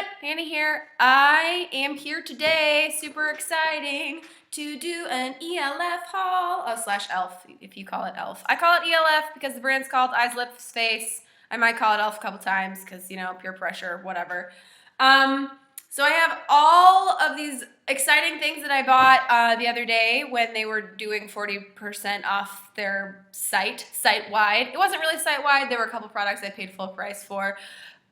internet, Hannah here. I am here today, super exciting, to do an ELF haul, slash ELF, if you call it ELF. I call it ELF because the brand's called Eyes, Lips, Face. I might call it ELF a couple times because, you know, peer pressure, whatever. So I have all of these exciting things that I bought the other day when they were doing 40% off their site-wide. It wasn't really site-wide. There were a couple products I paid full price for.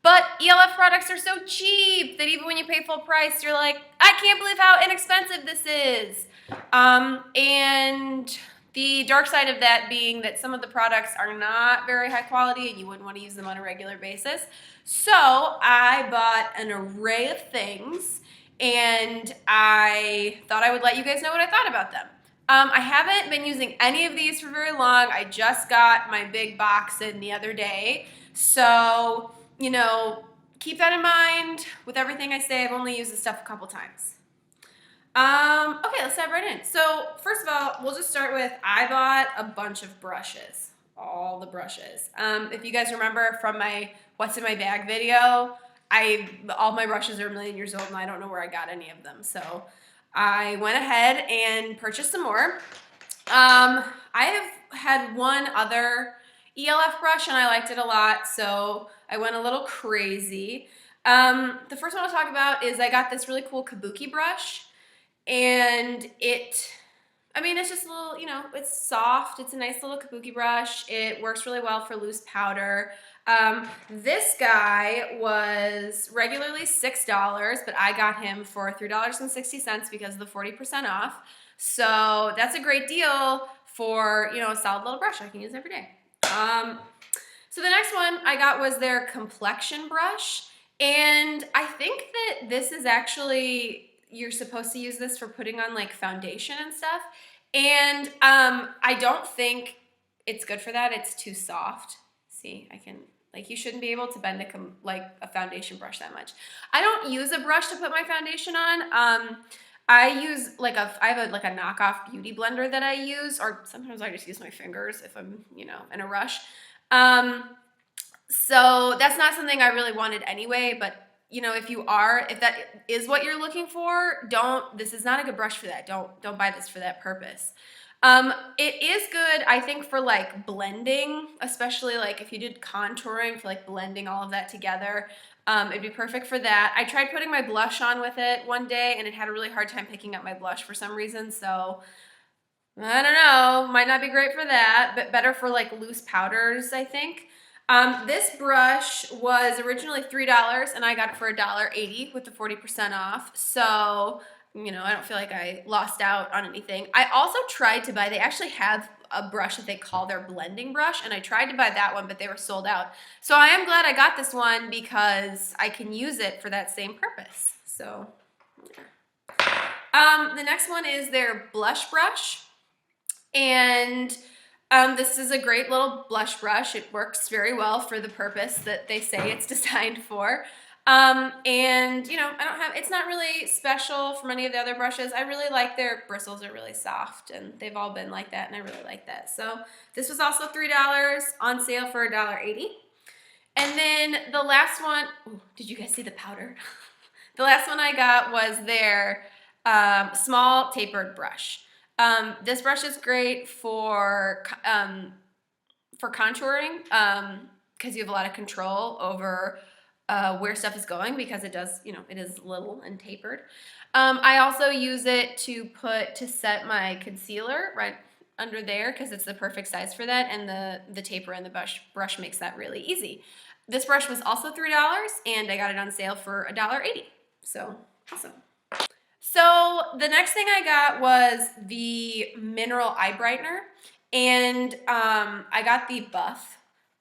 But ELF products are so cheap that even when you pay full price, you're like, I can't believe how inexpensive this is. And the dark side of that being that some of the products are not very high quality and you wouldn't want to use them on a regular basis. So I bought an array of things and I thought I would let you guys know what I thought about them. I haven't been using any of these for very long. I just got my big box in the other day. So, you know, keep that in mind with everything I say. I've only used this stuff a couple times. Okay, let's dive right in. So first of all, we'll just start with, I bought a bunch of brushes, all the brushes. If you guys remember from my What's in My Bag video, all my brushes are a million years old and I don't know where I got any of them. So I went ahead and purchased some more. I have had one other ELF brush and I liked it a lot, so I went a little crazy. The first one I'll talk about is I got this really cool Kabuki brush, and it's just a little, you know, it's soft. It's a nice little Kabuki brush. It works really well for loose powder. This guy was regularly $6, but I got him for $3.60 because of the 40% off. So that's a great deal for, you know, a solid little brush I can use every day. So the next one I got was their Complexion brush, and I think that this is actually, you're supposed to use this for putting on like foundation and stuff, and I don't think it's good for that. It's too soft. See, you shouldn't be able to bend a foundation brush that much. I don't use a brush to put my foundation on. I use I have a knockoff beauty blender that I use, or sometimes I just use my fingers if I'm, you know, in a rush. So that's not something I really wanted anyway, but you know, if that is what you're looking for, this is not a good brush for that. Don't buy this for that purpose. It is good, I think, for like blending, especially like if you did contouring, for like blending all of that together. It'd be perfect for that. I tried putting my blush on with it one day and it had a really hard time picking up my blush for some reason, so I don't know, might not be great for that, but better for like loose powders, I think. This brush was originally $3 and I got it for $1.80 with the 40% off, so you know, I don't feel like I lost out on anything. I also tried to buy, they actually have a brush that they call their blending brush, and I tried to buy that one, but they were sold out. So I am glad I got this one because I can use it for that same purpose. So, the next one is their blush brush, and this is a great little blush brush. It works very well for the purpose that they say it's designed for. And you know, it's not really special from any of the other brushes. I really like their bristles are really soft and they've all been like that and I really like that. So this was also $3 on sale for $1.80. And then the last one, ooh, did you guys see the powder? The last one I got was their small tapered brush. This brush is great for contouring because you have a lot of control over where stuff is going because it does, you know, it is little and tapered. I also use it to set my concealer right under there because it's the perfect size for that, and the taper in the brush makes that really easy. This brush was also $3 and I got it on sale for $1.80. So awesome. So the next thing I got was the mineral eye brightener, and I got the buff.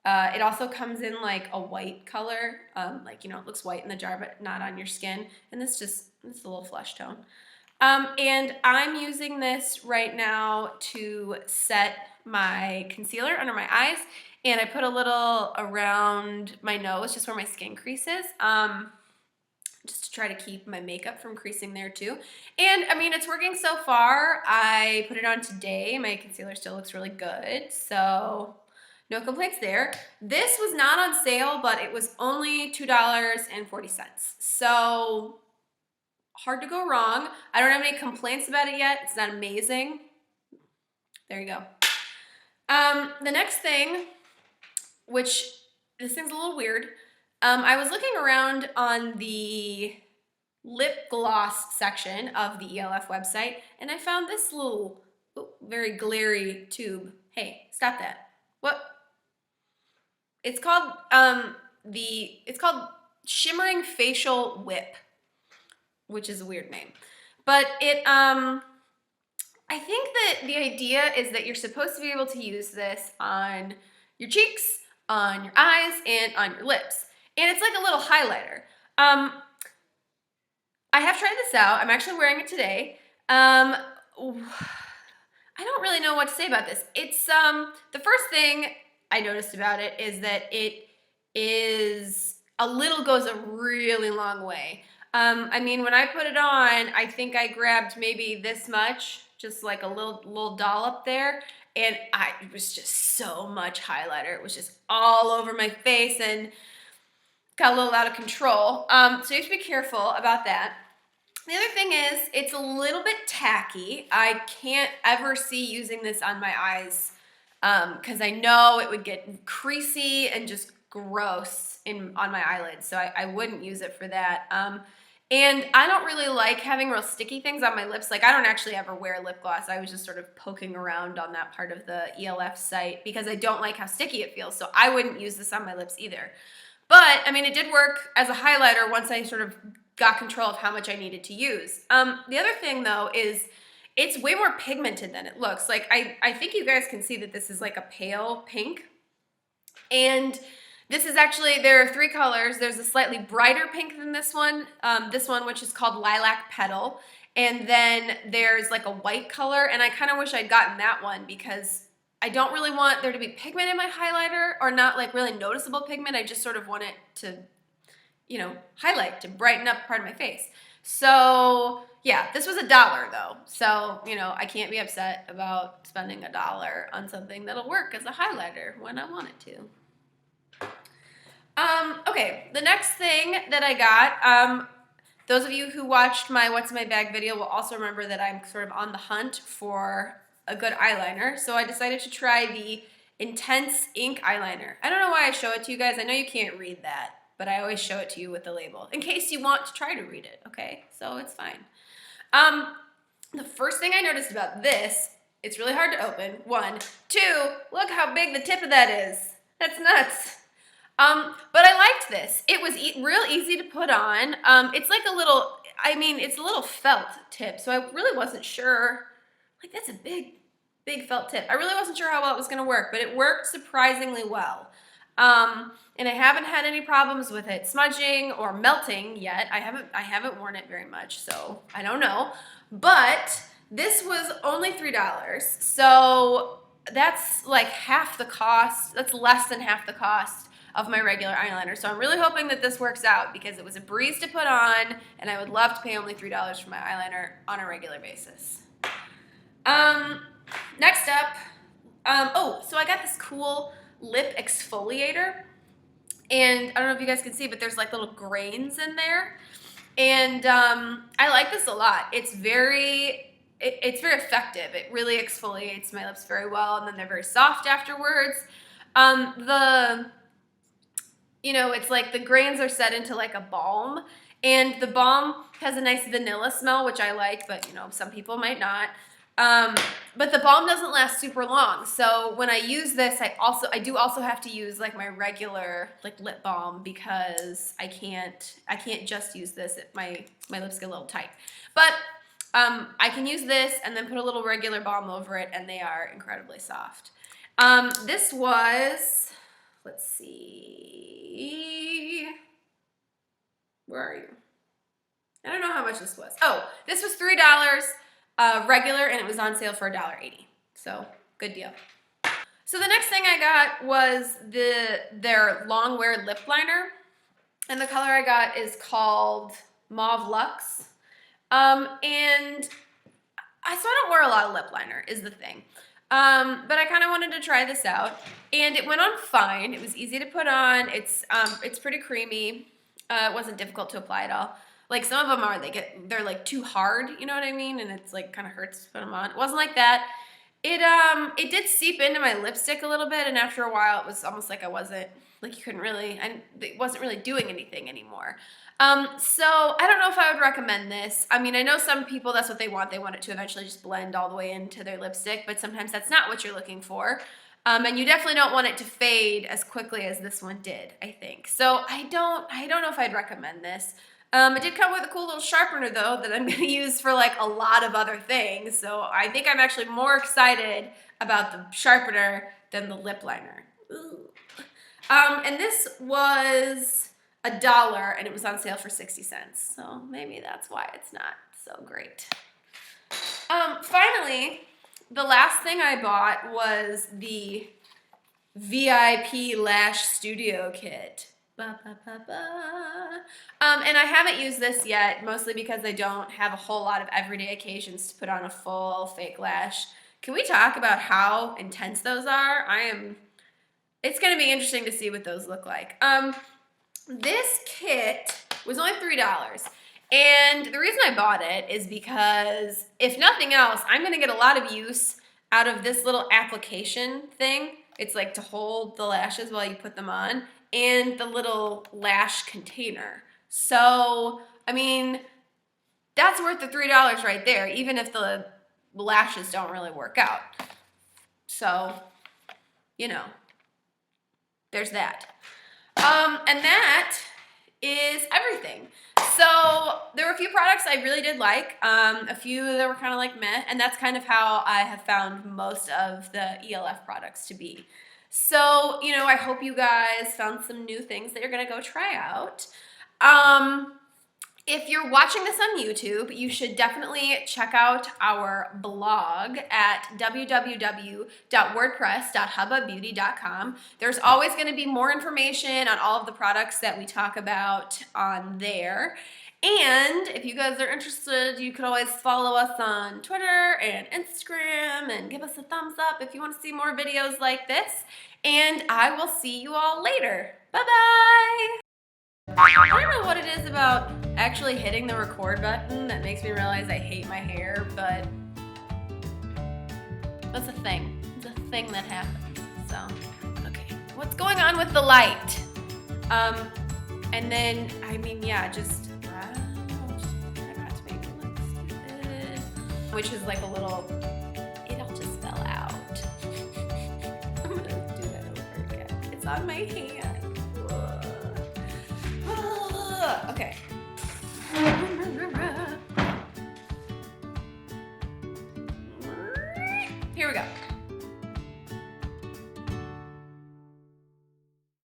It also comes in like a white color, like, you know, it looks white in the jar, but not on your skin. And it's a little flesh tone. And I'm using this right now to set my concealer under my eyes. And I put a little around my nose, just where my skin creases, just to try to keep my makeup from creasing there too. And I mean, it's working so far. I put it on today. My concealer still looks really good. So No complaints there. This was not on sale, but it was only $2.40. So hard to go wrong. I don't have any complaints about it yet. It's not amazing. There you go. The next thing, which this thing's a little weird. I was looking around on the lip gloss section of the ELF website, and I found this little very glary tube. Hey, stop that. What? It's called Shimmering Facial Whip, which is a weird name. But it I think that the idea is that you're supposed to be able to use this on your cheeks, on your eyes, and on your lips. And it's like a little highlighter. I have tried this out. I'm actually wearing it today. I don't really know what to say about this. It's the first thing I noticed about it is that it goes a really long way. I mean, when I put it on, I think I grabbed maybe this much, just like a little dollop there, and it was just so much highlighter. It was just all over my face and got a little out of control. So you have to be careful about that. The other thing is, it's a little bit tacky. I can't ever see using this on my eyes because I know it would get creasy and just gross on my eyelids, so I wouldn't use it for that. And I don't really like having real sticky things on my lips. Like, I don't actually ever wear lip gloss. I was just sort of poking around on that part of the ELF site because I don't like how sticky it feels, so I wouldn't use this on my lips either. But, I mean, it did work as a highlighter once I sort of got control of how much I needed to use. The other thing, though, is it's way more pigmented than it looks. Like, I think you guys can see that this is like a pale pink. And this is actually, there are 3 colors. There's a slightly brighter pink than this one, which is called Lilac Petal. And then there's like a white color, and I kind of wish I'd gotten that one because I don't really want there to be pigment in my highlighter, or not like really noticeable pigment. I just sort of want it to, you know, highlight, to brighten up part of my face. So yeah, this was $1 though. So, you know, I can't be upset about spending $1 on something that'll work as a highlighter when I want it to. Okay, the next thing that I got, those of you who watched my What's in My Bag video will also remember that I'm sort of on the hunt for a good eyeliner. So I decided to try the Intense Ink Eyeliner. I don't know why I show it to you guys. I know you can't read that, but I always show it to you with the label in case you want to try to read it, okay? So it's fine. The first thing I noticed about this, it's really hard to open. 1, 2, look how big the tip of that is. That's nuts. But I liked this. It was real easy to put on. It's like a little, it's a little felt tip, so I really wasn't sure. Like, that's a big felt tip. I really wasn't sure how well it was going to work, but it worked surprisingly well. And I haven't had any problems with it smudging or melting yet. I haven't worn it very much, so I don't know. But this was only $3, so that's like half the cost. That's less than half the cost of my regular eyeliner. So I'm really hoping that this works out because it was a breeze to put on, and I would love to pay only $3 for my eyeliner on a regular basis. Next up, so I got this cool lip exfoliator, and I don't know if you guys can see, but there's like little grains in there, and I like this a lot. It's very effective. It really exfoliates my lips very well, and then they're very soft afterwards. It's like the grains are set into like a balm, and the balm has a nice vanilla smell, which I like, but some people might not. But the balm doesn't last super long, so when I use this, I do also have to use like my regular like lip balm because I can't just use this. My lips get a little tight, but I can use this and then put a little regular balm over it, and they are incredibly soft. This was, let's see, where are you? I don't know how much this was. Oh, this was $3 regular, and it was on sale for $1.80. So good deal. So the next thing I got was their long wear lip liner, and the color I got is called Mauve Luxe. And I don't wear a lot of lip liner is the thing. But I kind of wanted to try this out, and it went on fine. It was easy to put on. It's pretty creamy. It wasn't difficult to apply at all. Like some of them are, they're like too hard, you know what I mean? And it's like kind of hurts to put them on. It wasn't like that. It did seep into my lipstick a little bit, and after a while, it was almost like I wasn't, like you couldn't really, it wasn't really doing anything anymore. So I don't know if I would recommend this. I mean, I know some people, that's what they want. They want it to eventually just blend all the way into their lipstick, but sometimes that's not what you're looking for. And you definitely don't want it to fade as quickly as this one did, I think. So I don't know if I'd recommend this. It did come with a cool little sharpener though that I'm going to use for like a lot of other things. So I think I'm actually more excited about the sharpener than the lip liner. Ooh. And this was $1 and it was on sale for 60 cents. So maybe that's why it's not so great. Finally, the last thing I bought was the VIP Lash Studio Kit. Ba, ba, ba, ba. And I haven't used this yet, mostly because I don't have a whole lot of everyday occasions to put on a full fake lash. Can we talk about how intense those are? It's going to be interesting to see what those look like. This kit was only $3. And the reason I bought it is because, if nothing else, I'm going to get a lot of use out of this little application thing. It's like to hold the lashes while you put them on, and the little lash container. So, I mean, that's worth the $3 right there, even if the lashes don't really work out. So, you know, there's that. And that is everything. So there were a few products I really did like, a few that were kind of like meh, and that's kind of how I have found most of the ELF products to be. So, you know, I hope you guys found some new things that you're going to go try out. If you're watching this on YouTube, you should definitely check out our blog at www.wordpress.hubbabeauty.com. There's always going to be more information on all of the products that we talk about on there. And if you guys are interested, you could always follow us on Twitter and Instagram and give us a thumbs up if you want to see more videos like this. And I will see you all later. Bye-bye! I don't know what it is about actually hitting the record button that makes me realize I hate my hair, but that's a thing. It's a thing that happens. So, okay. What's going on with the light? And then, I mean, yeah, just try not to make it look stupid. Which is like a little, it all just fell out. I'm gonna do that over again. It's on my hand. Okay. Here we go.